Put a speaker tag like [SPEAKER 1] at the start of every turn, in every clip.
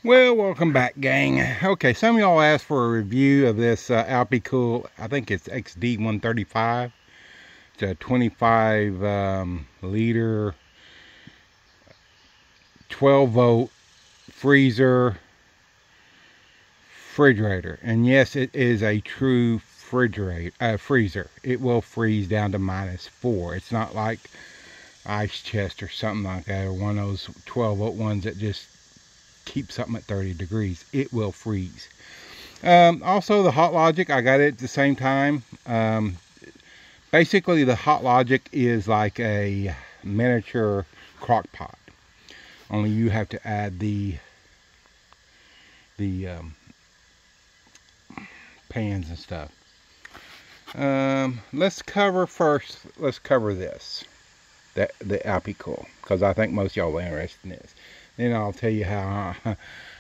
[SPEAKER 1] Well, welcome back, gang. Okay, some of y'all asked for a review of this Alpicool, I think it's XD35. It's a 25 liter 12 volt freezer refrigerator. And yes, it is a true freezer. It will freeze down to -4. It's not like ice chest or something like that, or one of those 12 volt ones that just keep something at 30 degrees. It will freeze. Also the Hotlogic, I got it at the same time. Basically the Hotlogic is like a miniature crock pot, only you have to add the pans and stuff. Let's cover this, the Alpicool, because I think most y'all are interested in this. Then I'll tell you how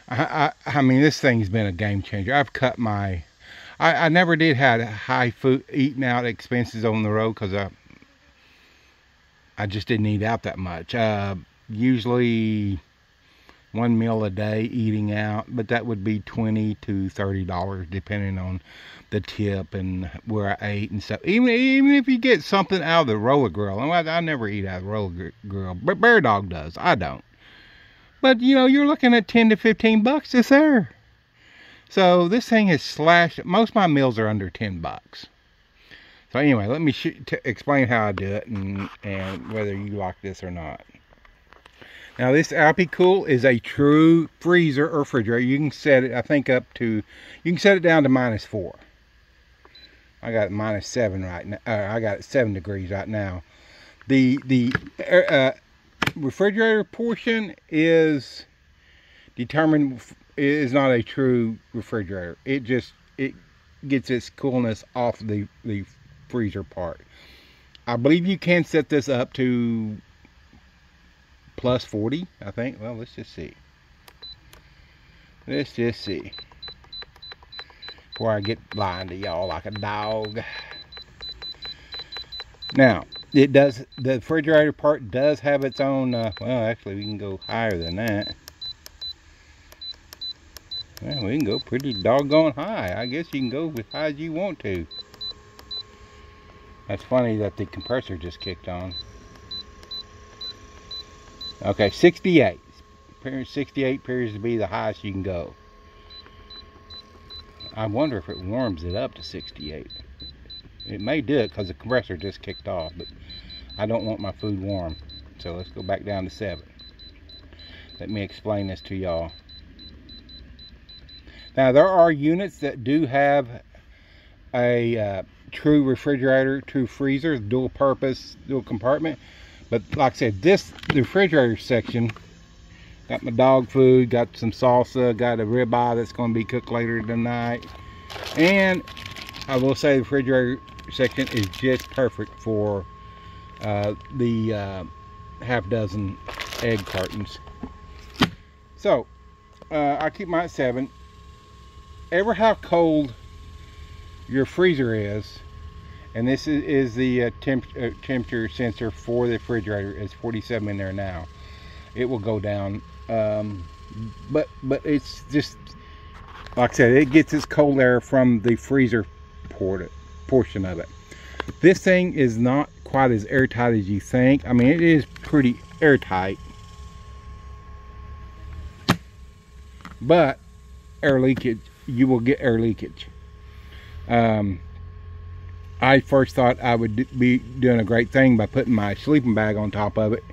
[SPEAKER 1] I mean, this thing's been a game changer. I've cut my I never did have high food eating out expenses on the road, because I just didn't eat out that much. Usually one meal a day eating out, but that would be $20 to $30 depending on the tip and where I ate and stuff. Even if you get something out of the roller grill. I never eat out of the roller grill, but Bear Dog does. I don't. But you know, you're looking at 10 to 15 bucks just there. So this thing has slashed. Most of my meals are under 10 bucks. So anyway, let me explain how I do it and whether you like this or not. Now this Alpicool is a true freezer or refrigerator. You can set it, I think, you can set it down to -4. I got it -7 right now. I got it 7 degrees right now. The refrigerator portion is determined, is not a true refrigerator. It gets its coolness off the freezer part. I believe you can set this up to +40, I think. Well, let's just see. Before I get lying to y'all like a dog. Now, it does, the refrigerator part does have its own, well, actually, we can go higher than that. Well, we can go pretty doggone high. I guess you can go as high as you want to. That's funny that the compressor just kicked on. Okay, 68. 68 appears to be the highest you can go. I wonder if it warms it up to 68. It may do it because the compressor just kicked off, but I don't want my food warm. So let's go back down to 7. Let me explain this to y'all. Now there are units that do have a true refrigerator, true freezer, dual purpose, dual compartment. But like I said, the refrigerator section, got my dog food, got some salsa, got a ribeye that's going to be cooked later tonight. And I will say the refrigerator section is just perfect for the half dozen egg cartons. So I keep mine at 7. Ever how cold your freezer is, and this is the temperature sensor for the refrigerator. It's 47 in there now. It will go down, but it's just like I said, it gets its cold air from the freezer portion of it. This thing is not quite as airtight as you think. I mean, it is pretty airtight, but air leakage, you will get air leakage. I first thought I would be doing a great thing by putting my sleeping bag on top of it,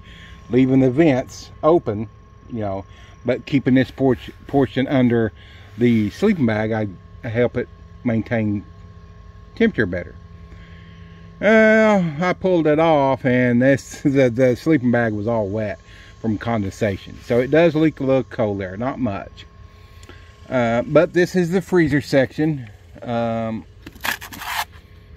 [SPEAKER 1] leaving the vents open, you know, but keeping this portion under the sleeping bag, I help it maintain temperature better. I pulled it off, and the sleeping bag was all wet from condensation, so it does leak a little cold air, not much. But this is the freezer section.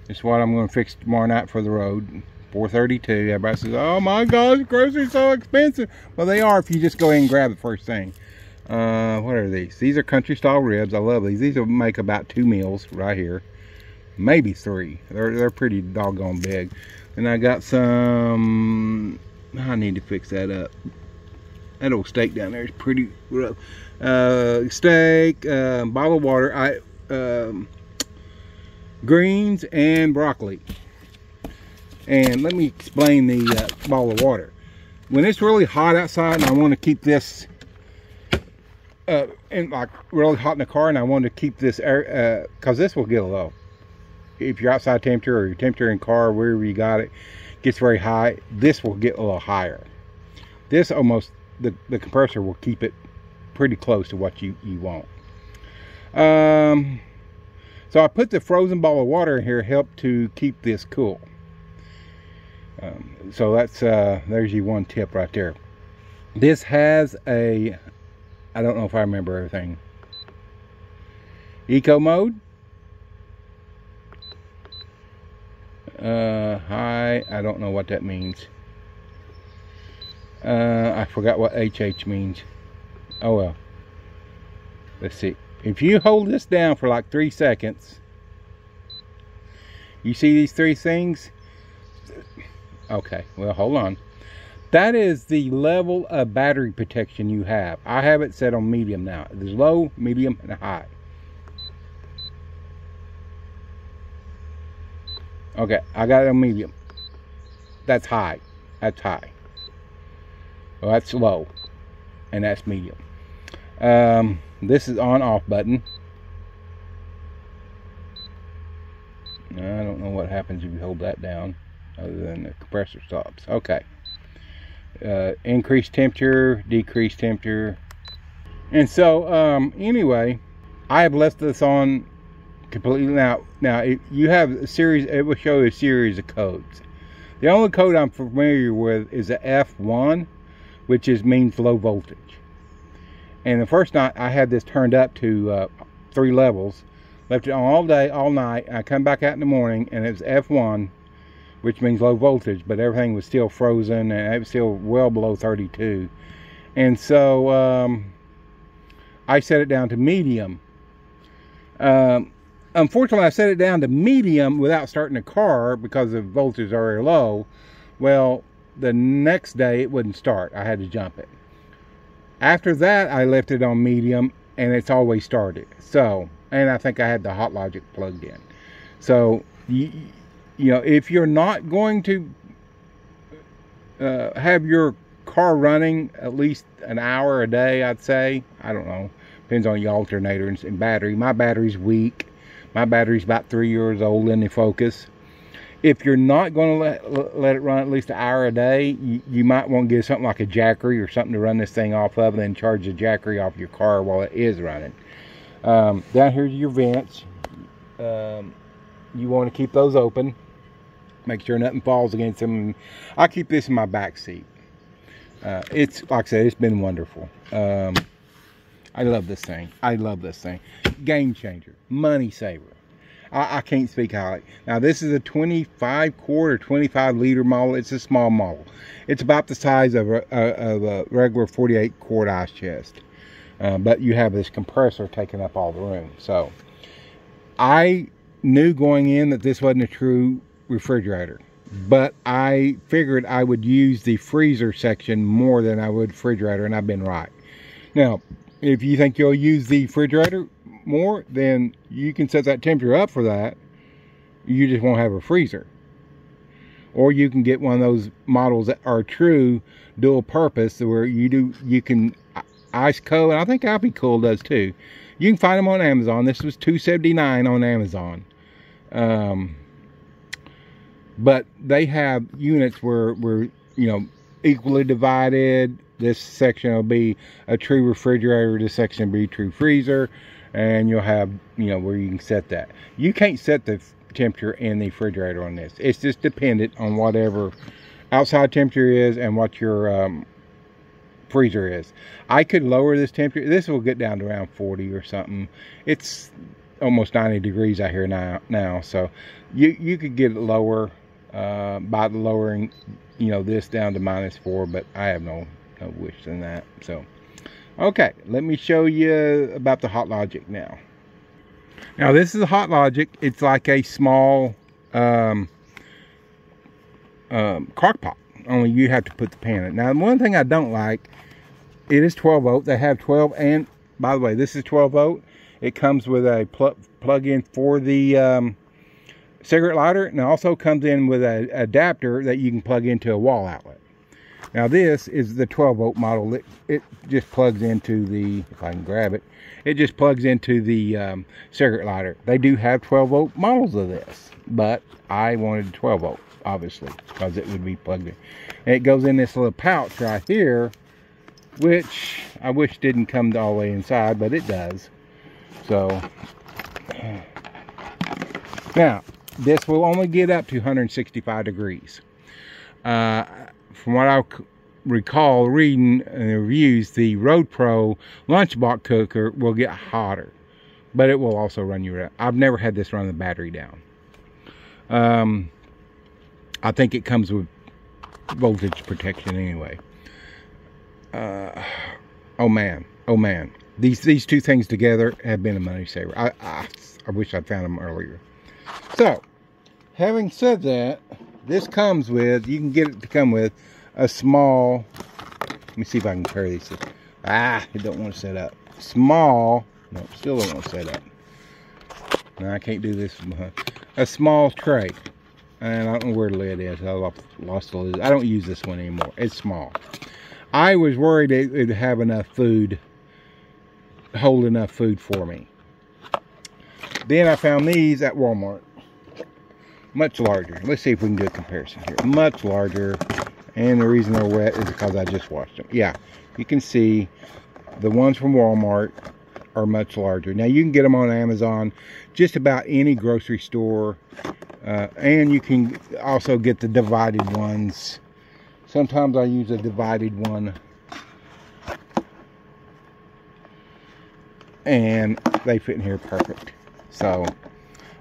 [SPEAKER 1] It's what I'm going to fix tomorrow night for the road. $4.32. Everybody says, "Oh my gosh, groceries are so expensive." Well, they are if you just go ahead and grab the first thing. What are these? These are country style ribs. I love these. These will make about 2 meals right here, maybe 3. They're pretty doggone big. And I got some. I need to fix that up. That old steak down there is pretty rough. Steak, bottle of water, greens, and broccoli. And let me explain the bottle of water. When it's really hot outside and I want to keep this and like really hot in the car, and I want to keep this air, because this will get low. If your outside temperature or your temperature in car, wherever you got it, gets very high, this will get a little higher. This almost, the compressor will keep it pretty close to what you want. So I put the frozen bottle of water in here, help to keep this cool. So that's there's your one tip right there. This has a, I don't know if I remember everything. Eco mode. High, I don't know what that means. I forgot what HH means. Oh well. Let's see. If you hold this down for like 3 seconds, you see these 3 things? Okay, well, hold on. That is the level of battery protection you have. I have it set on medium now. There's low, medium, and high. Okay, I got it on medium. That's high. That's high. Well, that's low. And that's medium. This is on-off button. I don't know what happens if you hold that down, other than the compressor stops. Okay. Increase temperature, decrease temperature. And so, anyway, I have left this on completely. Now if you have a series, it will show you a series of codes. The only code I'm familiar with is the F1, which means low voltage. And the first night I had this turned up to 3 levels, left it on all day, all night. I come back out in the morning and it was F1, which means low voltage, but everything was still frozen and it was still well below 32. And so I set it down to medium. Unfortunately, I set it down to medium without starting the car because the voltage is already low. Well, the next day it wouldn't start. I had to jump it. After that, I left it on medium and it's always started. So, and I think I had the Hotlogic plugged in. So, you know, if you're not going to have your car running at least an hour a day, I'd say, I don't know, depends on your alternator and battery. My battery's weak. My battery's about 3 years old in the Focus. If you're not going to let it run at least an hour a day, you might want to get something like a jackery or something to run this thing off of, and then charge the jackery off your car while it is running. Down here's your vents. You want to keep those open. Make sure nothing falls against them. I keep this in my back seat. It's, like I said, it's been wonderful. I love this thing. I love this thing. Game changer. Money saver. I can't speak highly. Now, this is a 25 quart or 25 liter model. It's a small model. It's about the size of a regular 48 quart ice chest. But you have this compressor taking up all the room. So, I knew going in that this wasn't a true refrigerator. But I figured I would use the freezer section more than I would refrigerator, and I've been right. Now, if you think you'll use the refrigerator more, then you can set that temperature up for that. You just won't have a freezer. Or you can get one of those models that are true dual purpose, where you can ice cold, and I think Alpicool does too. You can find them on Amazon. This was $2.79 on Amazon. But they have units where you know, equally divided. This section will be a true refrigerator. This section will be true freezer. And you'll have, you know, where you can set that. You can't set the temperature in the refrigerator on this. It's just dependent on whatever outside temperature is and what your freezer is. I could lower this temperature. This will get down to around 40 or something. It's almost 90 degrees out here now. So you could get it lower by lowering, you know, this down to -4. But I have no wish than that. So. Okay, let me show you about the Hotlogic now. Now, this is a Hotlogic. It's like a small crock pot, only you have to put the pan in. Now, one thing I don't like, It is 12 volt. They have 12, and by the way, this is 12 volt. It comes with a plug-in for the cigarette lighter, and it also comes in with an adapter that you can plug into a wall outlet. Now this is the 12 volt model. It just plugs into the, if I can grab it, it just plugs into the cigarette lighter. They do have 12 volt models of this, but I wanted 12 volt, obviously, because it would be plugged in. And it goes in this little pouch right here, which I wish didn't come all the way inside, but it does. So, now, this will only get up to 165 degrees. From what I recall reading in the reviews, the Road Pro lunchbox cooker will get hotter, but it will also run you. I've never had this run the battery down. I think it comes with voltage protection anyway. Oh man, these two things together have been a money saver. I wish I'd found them earlier. So, having said that, this comes with, you can get it to come with a small, let me see if I can carry these. It don't want to set up. Small, no, still don't want to set up. No, I can't do this. A small tray. And I don't know where the lid is. I lost the lid. I don't use this one anymore. It's small. I was worried it would have enough food, hold enough food for me. Then I found these at Walmart. Much larger. Let's see if we can do a comparison here. Much larger. And the reason they're wet is because I just washed them. Yeah, you can see the ones from Walmart are much larger. Now you can get them on Amazon, just about any grocery store. And you can also get the divided ones. Sometimes I use a divided one. And they fit in here perfect. So,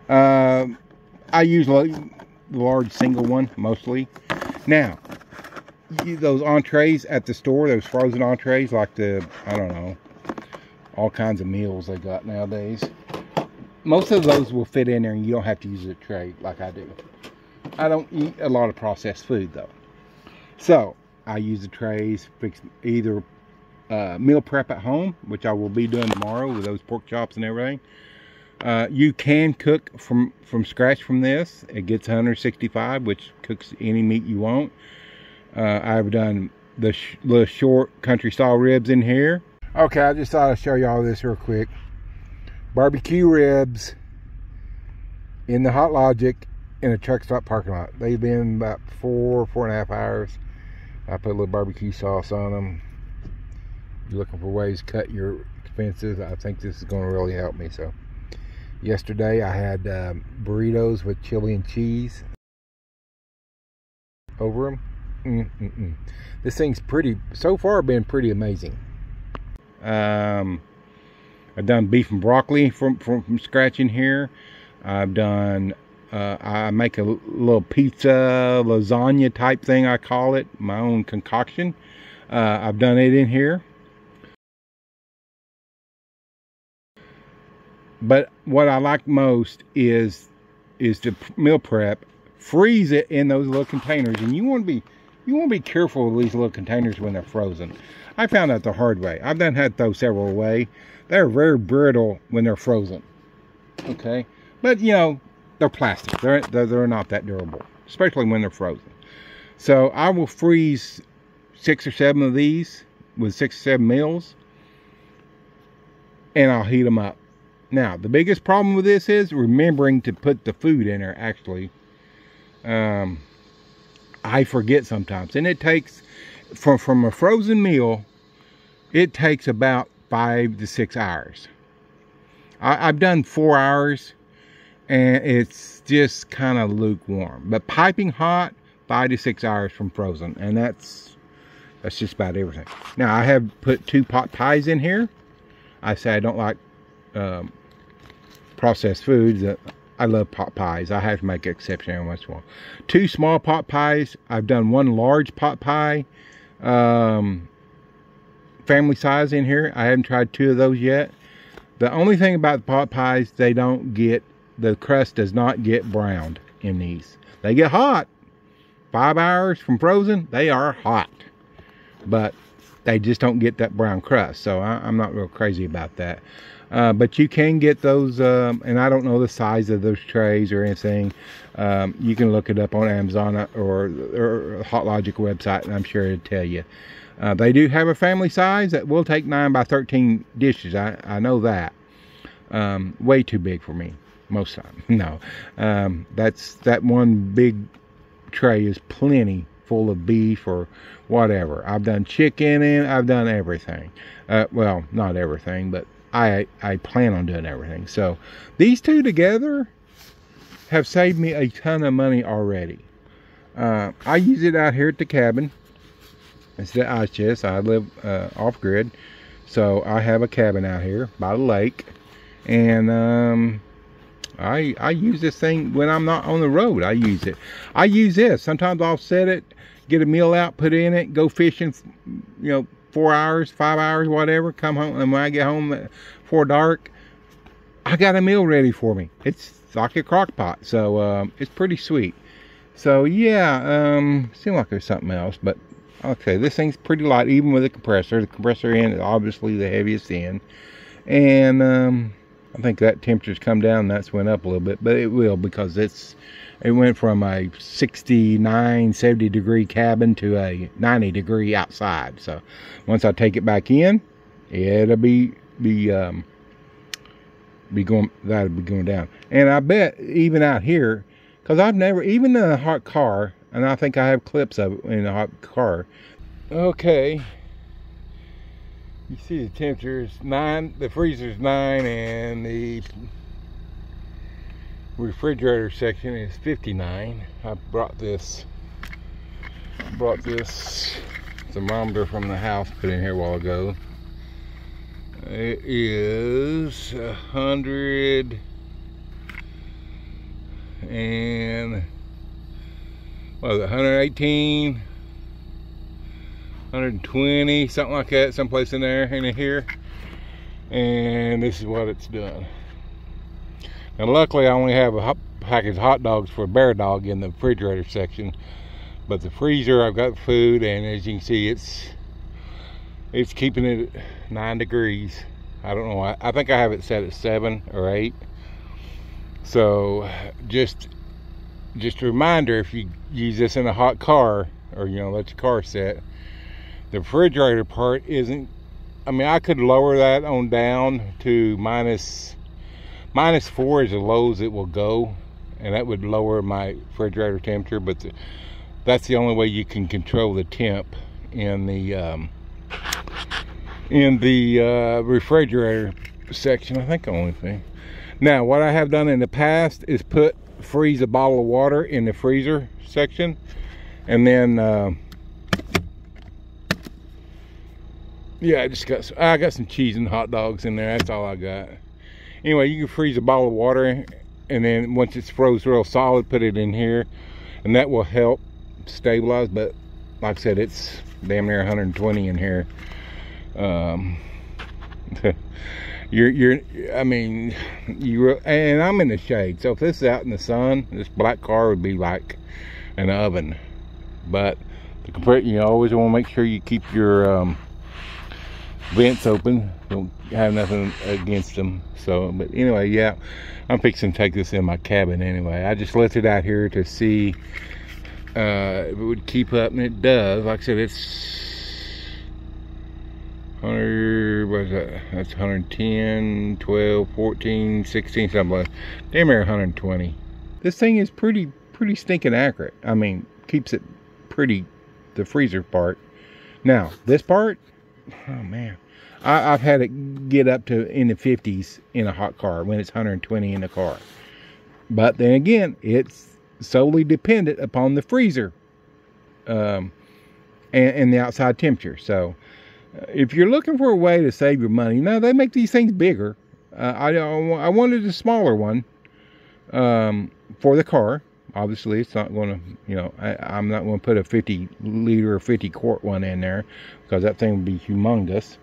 [SPEAKER 1] I use the large single one mostly. Now, those entrees at the store, those frozen entrees, like the, I don't know, all kinds of meals they got nowadays. Most of those will fit in there and you don't have to use a tray like I do. I don't eat a lot of processed food though. So, I use the trays, fix either meal prep at home, which I will be doing tomorrow with those pork chops and everything. You can cook from scratch from this. It gets 165, which cooks any meat you want. I've done the little short country style ribs in here. Okay, I just thought I'd show you all this real quick. Barbecue ribs in the Hotlogic in a truck stop parking lot. They've been about 4.5 hours. I put a little barbecue sauce on them. If you're looking for ways to cut your expenses, I think this is going to really help me. So, yesterday I had burritos with chili and cheese over them. This thing's pretty, so far been pretty amazing. I've done beef and broccoli from scratch in here. I've done, I make a little pizza, lasagna type thing, I call it, my own concoction. I've done it in here. But what I like most is to meal prep, freeze it in those little containers, and you want to be careful with these little containers when they're frozen. I found out the hard way. I've had to throw several away. They're very brittle when they're frozen. Okay, but you know they're plastic. They're not that durable, especially when they're frozen. So I will freeze 6 or 7 of these with 6 or 7 meals, and I'll heat them up. Now, the biggest problem with this is remembering to put the food in there, actually. I forget sometimes. And it takes, from a frozen meal, it takes about 5 to 6 hours. I've done 4 hours, and it's just kind of lukewarm. But piping hot, 5 to 6 hours from frozen. And that's just about everything. Now, I have put 2 pot pies in here. I say I don't like processed foods. I love pot pies. I have to make an exception every once in a while. 2 small pot pies. I've done 1 large pot pie, family size in here. I haven't tried 2 of those yet. The only thing about the pot pies, they don't get, the crust does not get browned in these. They get hot. 5 hours from frozen, they are hot. But they just don't get that brown crust. So I'm not real crazy about that. But you can get those, and I don't know the size of those trays or anything. You can look it up on Amazon or Hotlogic website, and I'm sure it'll tell you. They do have a family size that will take 9 by 13 dishes. I know that. Way too big for me most of the time. No, that one big tray is plenty full of beef or whatever. I've done chicken and I've done everything. Well, not everything, but I plan on doing everything. So these two together have saved me a ton of money already. I use it out here at the cabin. It's the ice chest. I live off grid, so I have a cabin out here by the lake, and I use this thing when I'm not on the road. I use it. I use this. Sometimes I'll set it, get a meal out, put it in it, go fishing, 4 hours, 5 hours, whatever, come home, and when I get home before dark, I got a meal ready for me. It's like a crock pot, so it's pretty sweet. So yeah, seems like there's something else, but okay, this thing's pretty light, even with the compressor. The compressor end is obviously the heaviest end, and I think that temperature's come down, that's went up a little bit, but it will, because it went from a 69, 70 degree cabin to a 90 degree outside. So once I take it back in, it'll be going down. And I bet even out here, because I've never, even in a hot car, and I think I have clips of it in a hot car. Okay, you see the temperature is 9, the freezer's 9, and the refrigerator section is 59. I brought this thermometer from the house, put in here a while ago. It is 100 and what is it, 118, 120, something like that, someplace in there, in here. And this is what it's done. And luckily I only have a package of hot dogs for a bear dog in the refrigerator section, but the freezer, I've got food, and as you can see, it's keeping it at 9 degrees. I don't know, I think I have it set at 7 or 8. So just a reminder, if you use this in a hot car, or let your car set, the refrigerator part isn't, I mean, I could lower that on down to minus 4 is the lowest it will go, and that would lower my refrigerator temperature. But that's the only way you can control the temp in the refrigerator section. I think the only thing. Now, what I have done in the past is freeze a bottle of water in the freezer section, and then yeah, I got some cheese and hot dogs in there. That's all I got. Anyway, you can freeze a bottle of water, and then once it's froze real solid, put it in here, and that will help stabilize. But like I said, it's damn near 120 in here. And I'm in the shade, so if this is out in the sun, this black car would be like an oven. But the compressor, you always want to make sure you keep your vents open. Don't have nothing against them. So, but anyway, yeah, I'm fixing to take this in my cabin anyway. I just left it out here to see if it would keep up, and it does. Like I said, it's 100, what is that? That's 110, 12, 14, 16, something like that. Damn near 120. This thing is pretty stinking accurate. I mean, keeps it pretty, the freezer part. Now, this part, oh man, I've had it get up to in the 50s in a hot car when it's 120 in the car. But then again, it's solely dependent upon the freezer and the outside temperature. So if you're looking for a way to save your money, now they make these things bigger. I wanted a smaller one for the car. Obviously, it's not going to, I'm not going to put a 50 liter or 50 quart one in there, because that thing would be humongous.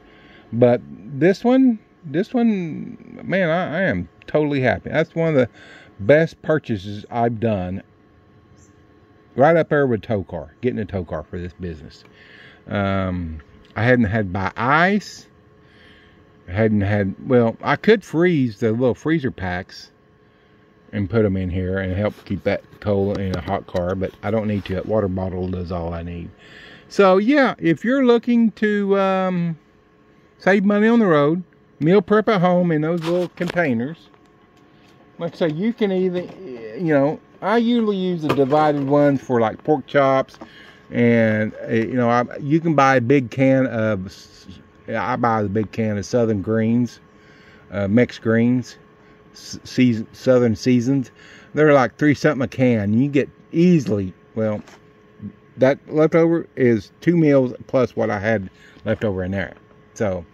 [SPEAKER 1] But this one, man, I am totally happy. That's one of the best purchases I've done. Right up there with tow car, getting a tow car for this business. I I hadn't had to buy ice. I hadn't had, well, I could freeze the little freezer packs and put them in here and help keep that cold in a hot car, but I don't need to. That water bottle does all I need. So yeah, if you're looking to save money on the road, meal prep at home in those little containers, like I say, you can either, you know, I usually use the divided ones for like pork chops, and you know, you can buy a big can of, I buy the big can of Southern greens, mixed greens, Southern seasoned. They're like $3 something a can. You get easily, well, that leftover is 2 meals plus what I had left over in there. So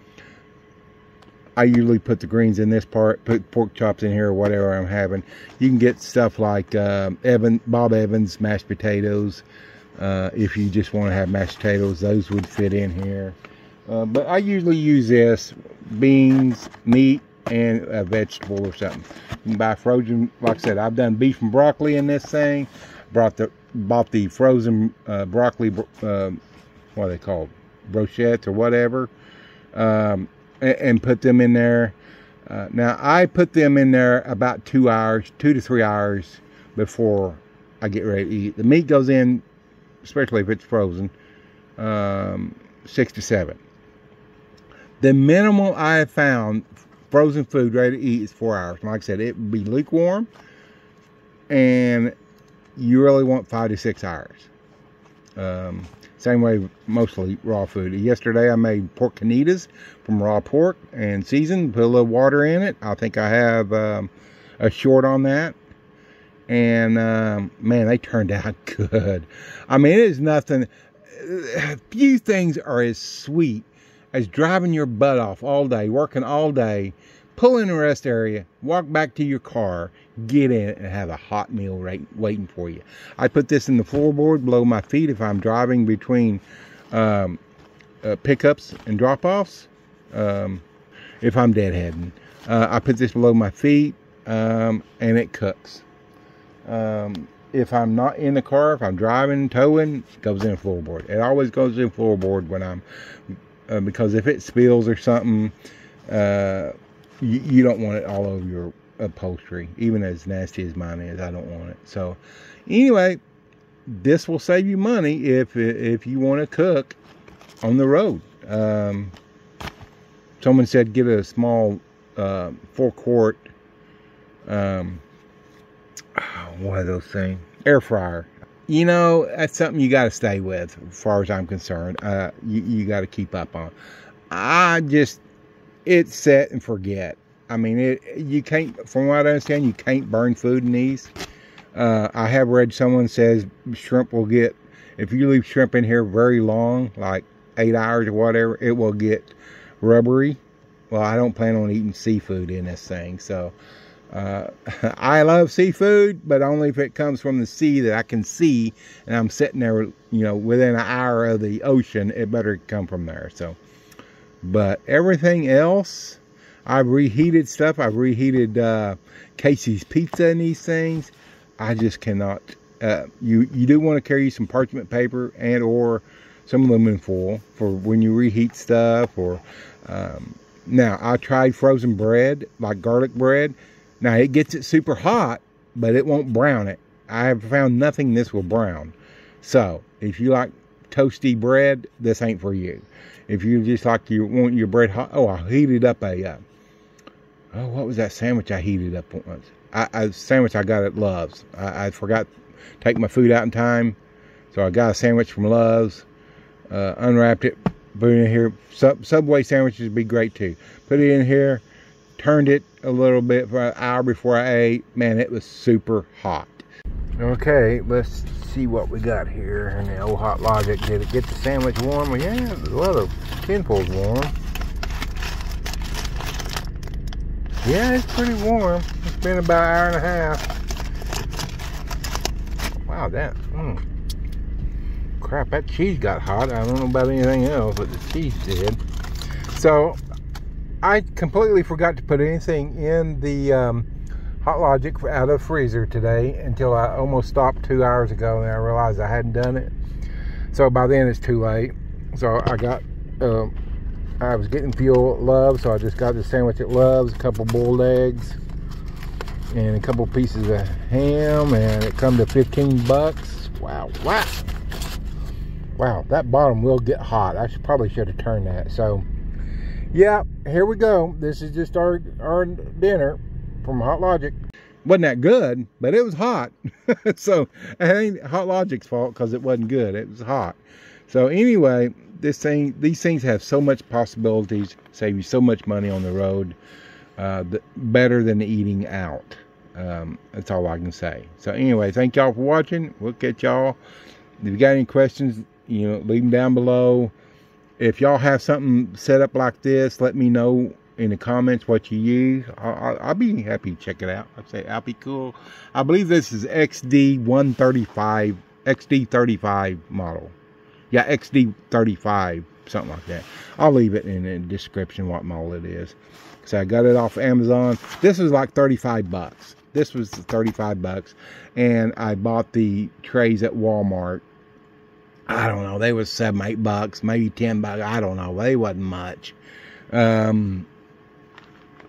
[SPEAKER 1] I usually put the greens in this part, put pork chops in here or whatever I'm having. You can get stuff like Bob Evans mashed potatoes. If you just want to have mashed potatoes, those would fit in here. But I usually use this, beans, meat, and a vegetable or something. You can buy frozen, like I said, I've done beef and broccoli in this thing. Bought the frozen broccoli, what are they called? Brochettes or whatever. And put them in there. Now I put them in there about 2 hours, 2 to 3 hours before I get ready to eat. The meat goes in, especially if it's frozen, 6 to 7. The minimal I have found frozen food ready to eat is 4 hours. Like I said, it would be lukewarm, and you really want 5 to 6 hours. Same way mostly raw food. Yesterday I made pork canitas from raw pork and seasoned, put a little water in it. I think I have a short on that. And man, they turned out good. I mean, it is nothing. Few things are as sweet as driving your butt off all day, working all day, pull in the rest area, walk back to your car, get in it, and have a hot meal waiting for you. I put this in the floorboard below my feet if I'm driving between pickups and drop-offs. If I'm deadheading, I put this below my feet, and it cooks. If I'm not in the car, if I'm driving, towing, it goes in the floorboard. It always goes in the floorboard when I'm, because if it spills or something, you don't want it all over your upholstery. Even as nasty as mine is, I don't want it. So anyway, this will save you money if you want to cook on the road. Someone said get a small 4-quart what are those things, air fryer. You know, that's something you got to stay with as far as I'm concerned. You got to keep up on. It's set and forget. I mean, you can't, from what I understand, you can't burn food in these. I have read someone says shrimp will get, if you leave shrimp in here very long, like 8 hours or whatever, it will get rubbery. Well, I don't plan on eating seafood in this thing. So, I love seafood, but only if it comes from the sea that I can see, and I'm sitting there, you know, within an hour of the ocean, it better come from there. So, but everything else, I've reheated stuff. I've reheated Casey's pizza in these things. I just cannot. You do want to carry some parchment paper and or some aluminum foil for when you reheat stuff. Or now I tried frozen bread, like garlic bread. Now it gets it super hot, but it won't brown it. I have found nothing this will brown. So if you like toasty bread, this ain't for you. If you just like you want your bread hot, oh, I heated up a what was that sandwich I heated up once? A sandwich I got at Love's. I forgot to take my food out in time, so I got a sandwich from Love's, unwrapped it, put it in here. Subway sandwiches would be great too. Put it in here, turned it a little bit for an hour before I ate. Man, it was super hot. Okay, let's see what we got here. And the old Hotlogic, did it get the sandwich warm? Well, yeah, well, the tinfoil's warm. Yeah, it's pretty warm. It's been about an hour and a half. Wow, that, crap, that cheese got hot. I don't know about anything else, but the cheese did. So, I completely forgot to put anything in the Hotlogic out of the freezer today until I almost stopped 2 hours ago, and I realized I hadn't done it. So by then it's too late. So I got I was getting fuel at Love's, so I just got the sandwich at Love's, a couple boiled eggs, and a couple pieces of ham, and it come to 15 bucks. Wow, wow. Wow, that bottom will get hot. I probably should have turned that. So, yeah, here we go. This is just our dinner from Hotlogic. Wasn't that good, but it was hot. So, it ain't Hotlogic's fault because it wasn't good. It was hot. So, anyway, these things have so much possibilities, save you so much money on the road. Better than eating out. That's all I can say. So, anyway, thank y'all for watching. We'll catch y'all. If you got any questions, you know, leave them down below. If y'all have something set up like this, let me know in the comments what you use. I'll be happy to check it out. I'd say Alpicool. I believe this is XD135, XD35 model. Yeah, XD35, something like that. I'll leave it in the description what model it is. So I got it off Amazon. This was like 35 bucks. This was 35 bucks. And I bought the trays at Walmart. I don't know. They was 7, 8 bucks, maybe 10 bucks. I don't know. They wasn't much. Man,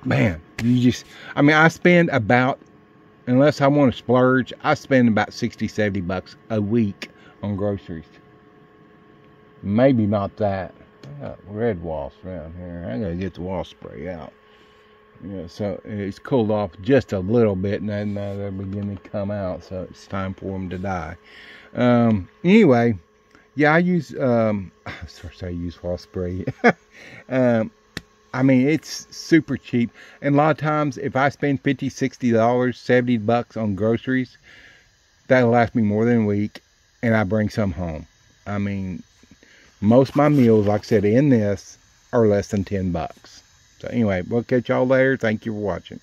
[SPEAKER 1] I mean, I spend about, unless I want to splurge, I spend about 60, 70 bucks a week on groceries. Maybe not that. I got red wasps around here. I gotta get the wasp spray out. Yeah, so it's cooled off just a little bit, and now they're beginning to come out, so it's time for them to die. Anyway, yeah, I use wasp spray. I mean, it's super cheap, and a lot of times if I spend $50, $60, 70 bucks on groceries, that'll last me more than a week, and I bring some home. I mean, most of my meals, like I said, in this are less than 10 bucks. So anyway, we'll catch y'all later. Thank you for watching.